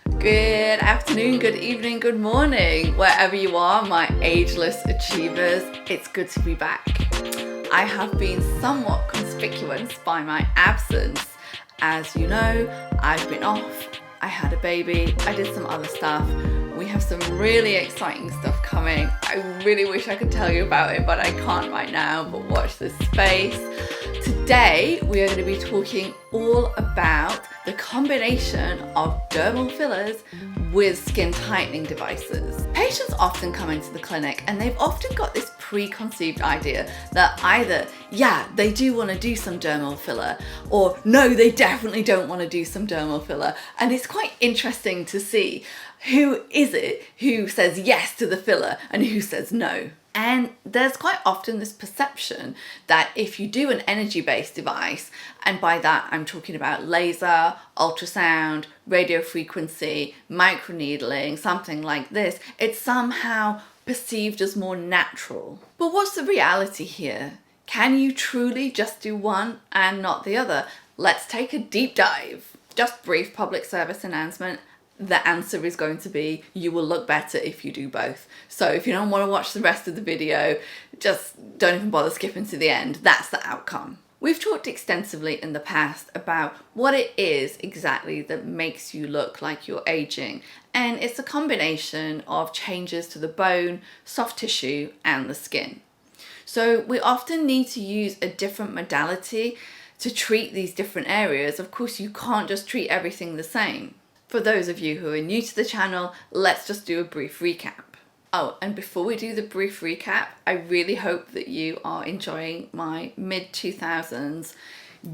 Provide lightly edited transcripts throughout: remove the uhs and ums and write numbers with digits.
Good afternoon, good evening, good morning, wherever you are, my ageless achievers. It's good to be back. I have been somewhat conspicuous by my absence. As you know, I've been off, I had a baby, I did some other stuff. We have some really exciting stuff coming. I really wish I could tell you about it, but I can't right now, but watch this space. Today, we are going to be talking all about the combination of dermal fillers with skin tightening devices. Patients often come into the clinic and they've often got this preconceived idea that either, yeah, they do want to do some dermal filler, or no, they definitely don't want to do some dermal filler. And it's quite interesting to see who is it who says yes to the filler and who says no. And there's quite often this perception that if you do an energy-based device, and by that I'm talking about laser, ultrasound, radio frequency, microneedling, something like this, it's somehow perceived as more natural. But what's the reality here? Can you truly just do one and not the other? Let's take a deep dive. Just brief public service announcement. The answer is going to be you will look better if you do both. So if you don't want to watch the rest of the video, just don't even bother skipping to the end. That's the outcome. We've talked extensively in the past about what it is exactly that makes you look like you're aging. And it's a combination of changes to the bone, soft tissue, and the skin. So we often need to use a different modality to treat these different areas. Of course, you can't just treat everything the same. For those of you who are new to the channel, let's just do a brief recap. Oh, and before we do the brief recap, I really hope that you are enjoying my mid-2000s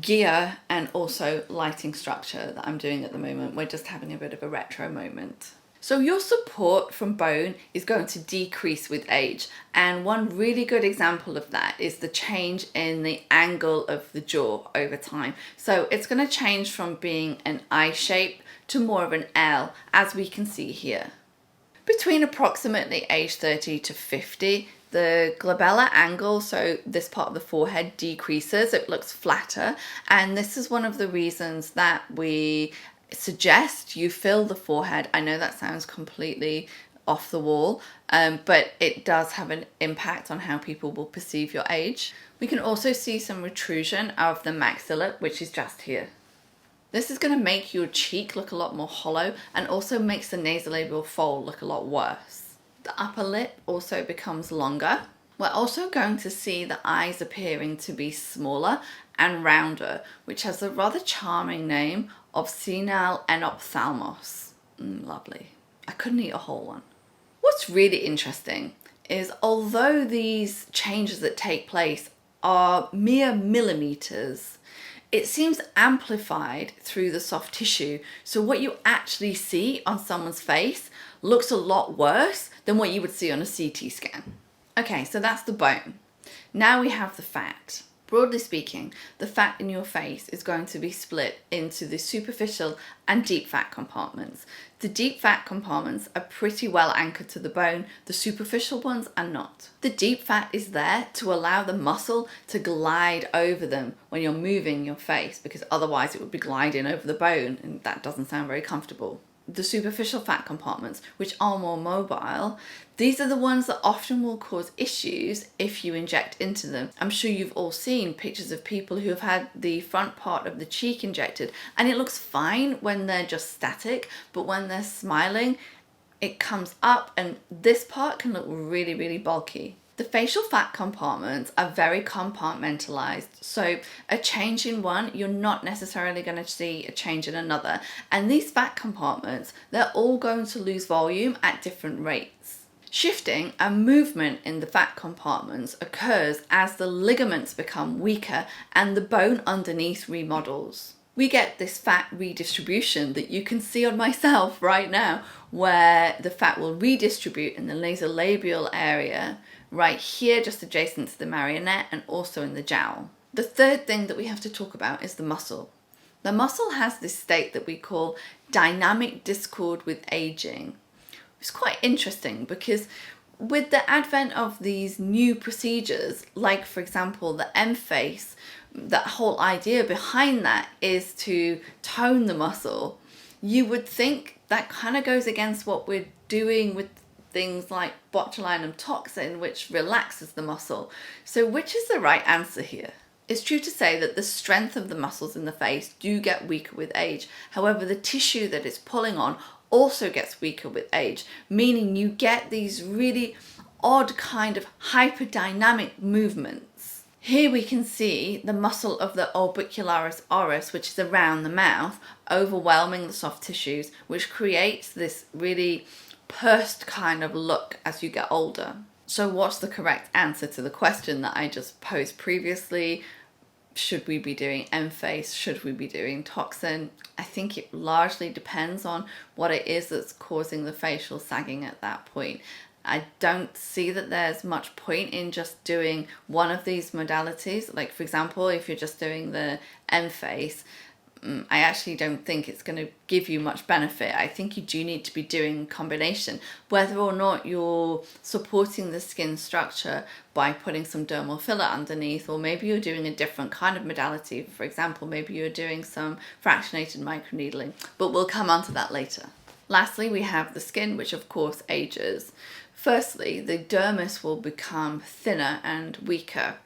gear and also lighting structure that I'm doing at the moment. We're just having a bit of a retro moment. So your support from bone is going to decrease with age, and one really good example of that is the change in the angle of the jaw over time. So it's going to change from being an I shape to more of an L, as we can see here. Between approximately age 30 to 50, the glabellar angle, so this part of the forehead, decreases, it looks flatter, and this is one of the reasons that we suggest you fill the forehead. I know that sounds completely off the wall, but it does have an impact on how people will perceive your age. We can also see some retrusion of the maxilla, which is just here. This is going to make your cheek look a lot more hollow and also makes the nasolabial fold look a lot worse. The upper lip also becomes longer. We're also going to see the eyes appearing to be smaller and rounder, which has a rather charming name of senile enophthalmos. Lovely. I couldn't eat a whole one. What's really interesting is although these changes that take place are mere millimeters, it seems amplified through the soft tissue. So what you actually see on someone's face looks a lot worse than what you would see on a CT scan. Okay, so that's the bone. Now we have the fat. Broadly speaking, the fat in your face is going to be split into the superficial and deep fat compartments. The deep fat compartments are pretty well anchored to the bone, the superficial ones are not. The deep fat is there to allow the muscle to glide over them when you're moving your face, because otherwise it would be gliding over the bone, and that doesn't sound very comfortable. The superficial fat compartments, which are more mobile, these are the ones that often will cause issues if you inject into them. I'm sure you've all seen pictures of people who have had the front part of the cheek injected, and it looks fine when they're just static, but when they're smiling, it comes up and this part can look really, really bulky. The facial fat compartments are very compartmentalized, so a change in one, you're not necessarily going to see a change in another. And these fat compartments, they're all going to lose volume at different rates. Shifting and movement in the fat compartments occurs as the ligaments become weaker and the bone underneath remodels. We get this fat redistribution that you can see on myself right now, where the fat will redistribute in the nasolabial area, right here just adjacent to the marionette, and also in the jowl. The third thing that we have to talk about is the muscle. The muscle has this state that we call dynamic discord with aging. It's quite interesting because with the advent of these new procedures, like for example the EMface, that whole idea behind that is to tone the muscle. You would think that kind of goes against what we're doing with things like botulinum toxin, which relaxes the muscle. So which is the right answer here? It's true to say that the strength of the muscles in the face do get weaker with age. However, the tissue that it's pulling on also gets weaker with age, meaning you get these really odd kind of hyperdynamic movements. Here we can see the muscle of the orbicularis oris, which is around the mouth, overwhelming the soft tissues, which creates this really pursed kind of look as you get older. So what's the correct answer to the question that I just posed previously? Should we be doing EMface? Should we be doing toxin? I think it largely depends on what it is that's causing the facial sagging at that point. I don't see that there's much point in just doing one of these modalities. Like, for example, if you're just doing the EMface, I actually don't think it's going to give you much benefit. I think you do need to be doing combination, whether or not you're supporting the skin structure by putting some dermal filler underneath, or maybe you're doing a different kind of modality. For example, maybe you're doing some fractionated microneedling, but we'll come on to that later. Lastly, we have the skin, which of course ages. Firstly, the dermis will become thinner and weaker.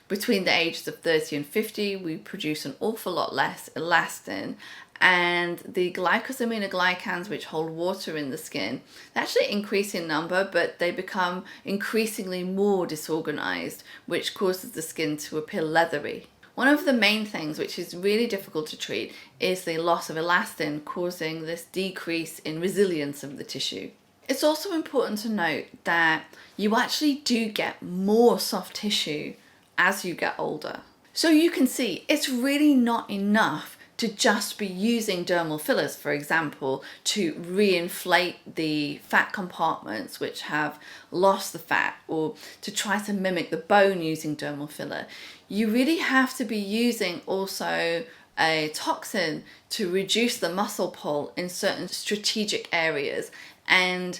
Between the ages of 30 and 50, we produce an awful lot less elastin, and the glycosaminoglycans, which hold water in the skin, they actually increase in number, but they become increasingly more disorganized, which causes the skin to appear leathery. One of the main things which is really difficult to treat is the loss of elastin, causing this decrease in resilience of the tissue. It's also important to note that you actually do get more soft tissue as you get older. So you can see it's really not enough to just be using dermal fillers, for example, to reinflate the fat compartments which have lost the fat, or to try to mimic the bone using dermal filler. You really have to be using also a toxin to reduce the muscle pull in certain strategic areas. And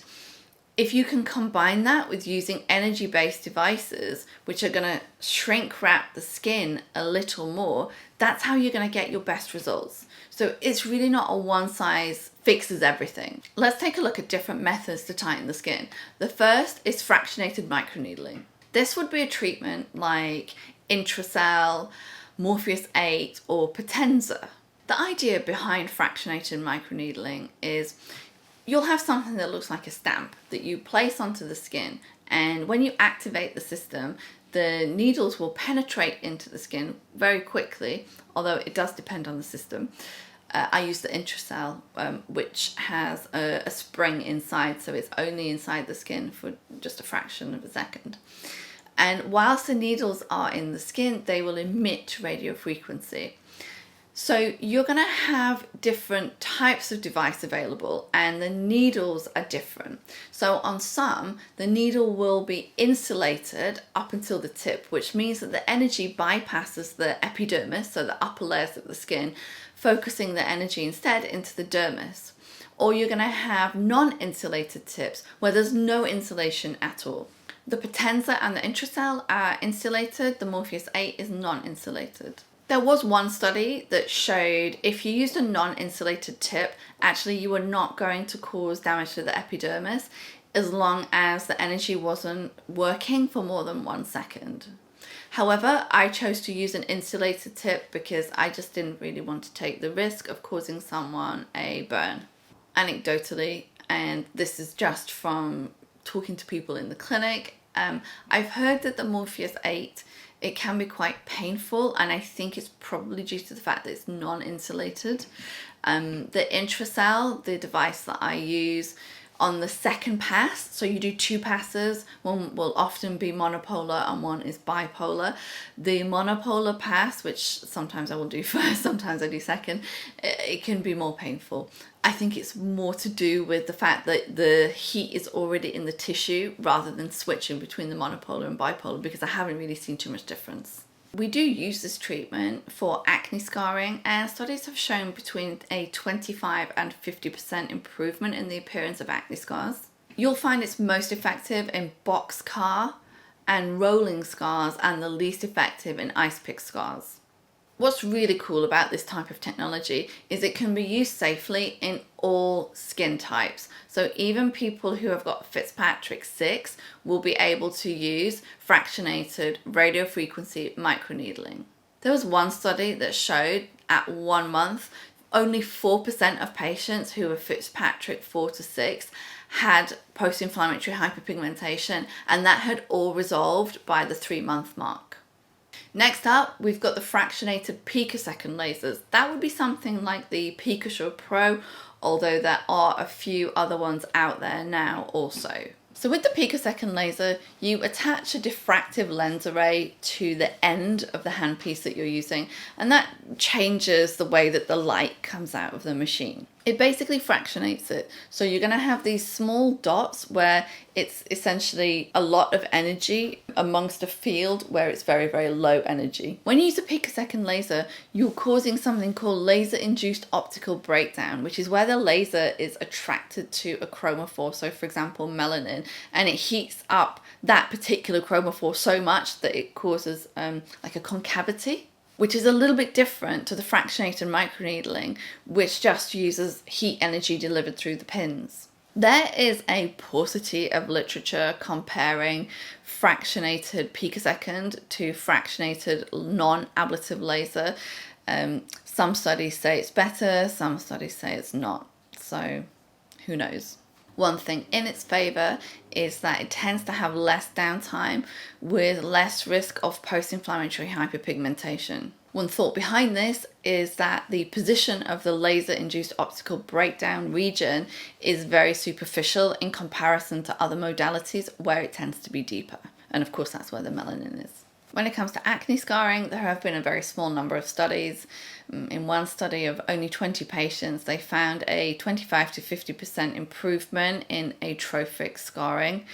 if you can combine that with using energy-based devices, which are going to shrink wrap the skin a little more, that's how you're going to get your best results. So it's really not a one size fixes everything. Let's take a look at different methods to tighten the skin. The first is fractionated microneedling. This would be a treatment like INTRAcel, Morpheus 8, or Potenza. The idea behind fractionated microneedling is you'll have something that looks like a stamp that you place onto the skin, and when you activate the system, the needles will penetrate into the skin very quickly, although it does depend on the system. I use the INTRAcel, which has a spring inside, so it's only inside the skin for just a fraction of a second. And whilst the needles are in the skin, they will emit radio frequency. So you're going to have different types of device available, and the needles are different. So on some, the needle will be insulated up until the tip, which means that the energy bypasses the epidermis, so the upper layers of the skin, focusing the energy instead into the dermis. Or you're going to have non-insulated tips where there's no insulation at all. The Potenza and the INTRAcel are insulated, the Morpheus 8 is non-insulated. There was one study that showed if you used a non-insulated tip, actually you were not going to cause damage to the epidermis as long as the energy wasn't working for more than 1 second. However, I chose to use an insulated tip because I just didn't really want to take the risk of causing someone a burn. Anecdotally, and this is just from talking to people in the clinic, I've heard that the Morpheus 8, it can be quite painful, and I think it's probably due to the fact that it's non-insulated. The INTRAcel, the device that I use, on the second pass, so you do 2 passes, one will often be monopolar and one is bipolar. The monopolar pass, which sometimes I will do first, sometimes I do second, it can be more painful. I think it's more to do with the fact that the heat is already in the tissue rather than switching between the monopolar and bipolar, because I haven't really seen too much difference. We do use this treatment for acne scarring, and studies have shown between a 25 and 50% improvement in the appearance of acne scars. You'll find it's most effective in box scar and rolling scars, and the least effective in ice pick scars. What's really cool about this type of technology is it can be used safely in all skin types. So even people who have got Fitzpatrick 6 will be able to use fractionated radiofrequency microneedling. There was one study that showed at 1 month, only 4% of patients who were Fitzpatrick 4 to 6 had post-inflammatory hyperpigmentation, and that had all resolved by the 3-month mark. Next up, we've got the fractionated picosecond lasers. That would be something like the PicosurePro, although there are a few other ones out there now also. So with the picosecond laser, you attach a diffractive lens array to the end of the handpiece that you're using, and that changes the way that the light comes out of the machine. It basically fractionates it. So you're going to have these small dots where it's essentially a lot of energy amongst a field where it's very, very low energy. When you use a picosecond laser, you're causing something called laser-induced optical breakdown, which is where the laser is attracted to a chromophore, so for example melanin, and it heats up that particular chromophore so much that it causes like a concavity, which is a little bit different to the fractionated microneedling, which just uses heat energy delivered through the pins. There is a paucity of literature comparing fractionated picosecond to fractionated non-ablative laser. Some studies say it's better, some studies say it's not, so who knows. One thing in its favour is that it tends to have less downtime with less risk of post-inflammatory hyperpigmentation. One thought behind this is that the position of the laser-induced optical breakdown region is very superficial in comparison to other modalities where it tends to be deeper. And of course that's where the melanin is. When it comes to acne scarring, there have been a very small number of studies. In one study of only 20 patients, they found a 25 to 50% improvement in atrophic scarring.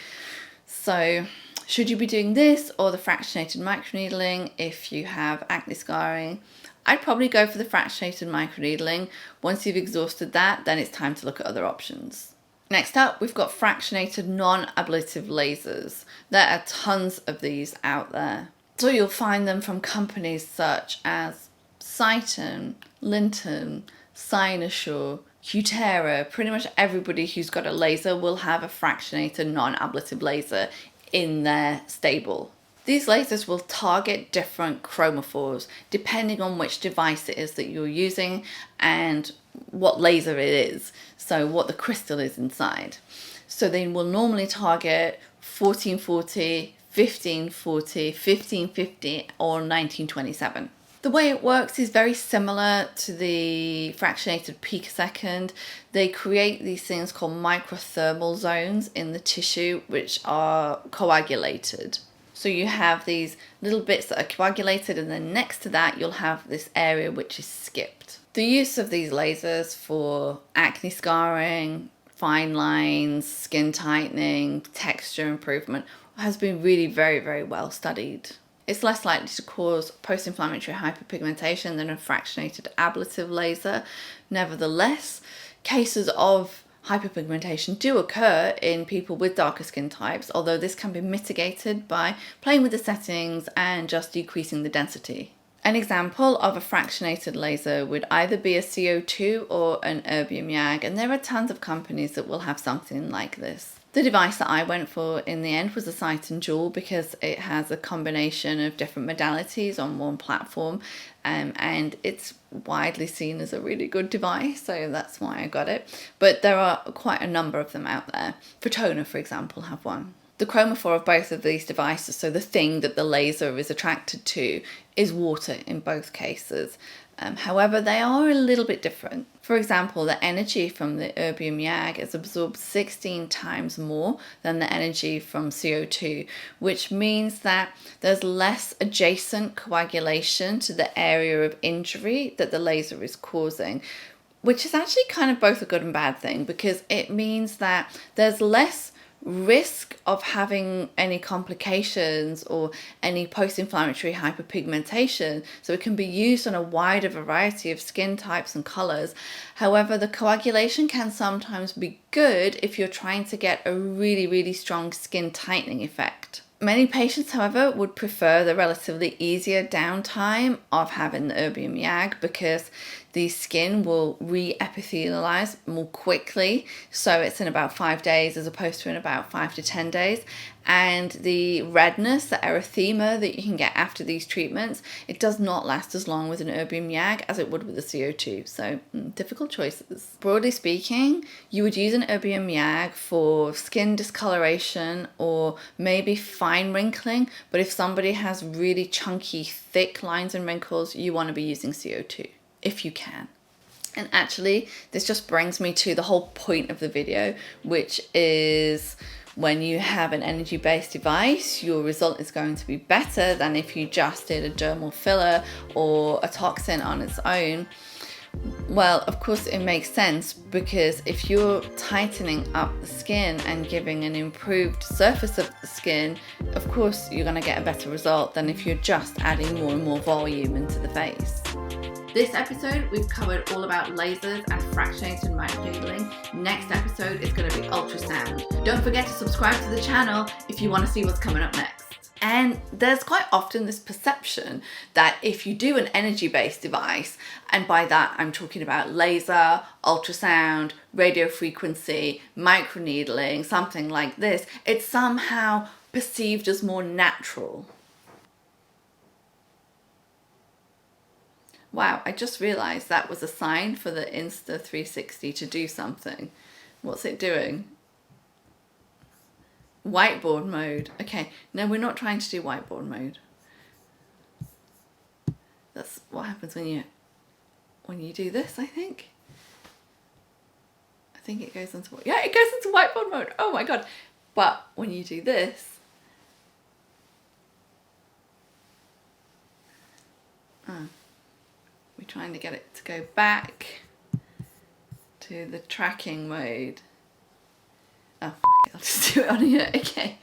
So should you be doing this or the fractionated microneedling if you have acne scarring? I'd probably go for the fractionated microneedling. Once you've exhausted that, then it's time to look at other options. Next up, we've got fractionated non-ablative lasers. There are tons of these out there. So you'll find them from companies such as Sciton, Cynosure, Cutera. Pretty much everybody who's got a laser will have a fractionated non-ablative laser in their stable. These lasers will target different chromophores depending on which device it is that you're using and what laser it is, so what the crystal is inside. So they will normally target 1440, 1540, 1550 or 1927. The way it works is very similar to the fractionated picosecond. They create these things called microthermal zones in the tissue which are coagulated. So you have these little bits that are coagulated, and then next to that you'll have this area which is skipped. The use of these lasers for acne scarring, fine lines, skin tightening, texture improvement has been really very, very well studied. It's less likely to cause post-inflammatory hyperpigmentation than a fractionated ablative laser. Nevertheless, cases of hyperpigmentation do occur in people with darker skin types, although this can be mitigated by playing with the settings and just decreasing the density. An example of a fractionated laser would either be a CO2 or an erbium YAG, and there are tons of companies that will have something like this. The device that I went for in the end was a Sciton Dual because it has a combination of different modalities on one platform, and it's widely seen as a really good device, so that's why I got it. But there are quite a number of them out there. Photona, for example, have one. The chromophore of both of these devices, so the thing that the laser is attracted to, is water in both cases. However, they are a little bit different. For example, the energy from the erbium YAG is absorbed 16 times more than the energy from CO2, which means that there's less adjacent coagulation to the area of injury that the laser is causing, which is actually kind of both a good and bad thing, because it means that there's less risk of having any complications or any post-inflammatory hyperpigmentation, so it can be used on a wider variety of skin types and colors. However, the coagulation can sometimes be good if you're trying to get a really, really strong skin tightening effect. Many patients, however, would prefer the relatively easier downtime of having the erbium YAG because the skin will re-epithelialize more quickly. So it's in about 5 days as opposed to in about 5 to 10 days. And the redness, the erythema that you can get after these treatments, it does not last as long with an erbium YAG as it would with a CO2. So difficult choices. Broadly speaking, you would use an erbium YAG for skin discoloration or maybe fine wrinkling. But if somebody has really chunky, thick lines and wrinkles, you want to be using CO2 if you can. And actually, this just brings me to the whole point of the video, which is when you have an energy-based device, your result is going to be better than if you just did a dermal filler or a toxin on its own. Well, of course it makes sense, because if you're tightening up the skin and giving an improved surface of the skin, of course you're going to get a better result than if you're just adding more and more volume into the face. This episode, we've covered all about lasers and fractionated microneedling. Next episode is going to be ultrasound. Don't forget to subscribe to the channel if you want to see what's coming up next. And there's quite often this perception that if you do an energy-based device, and by that I'm talking about laser, ultrasound, radio frequency, microneedling, something like this, it's somehow perceived as more natural. Wow, I just realized that was a sign for the Insta360 to do something. What's it doing? Whiteboard mode. Okay, no, we're not trying to do whiteboard mode. That's what happens when you do this, I think. I think it goes into, yeah, it goes into whiteboard mode. Oh my God. But when you do this, we're trying to get it to go back to the tracking mode. Oh, I'll just do it on here. Okay.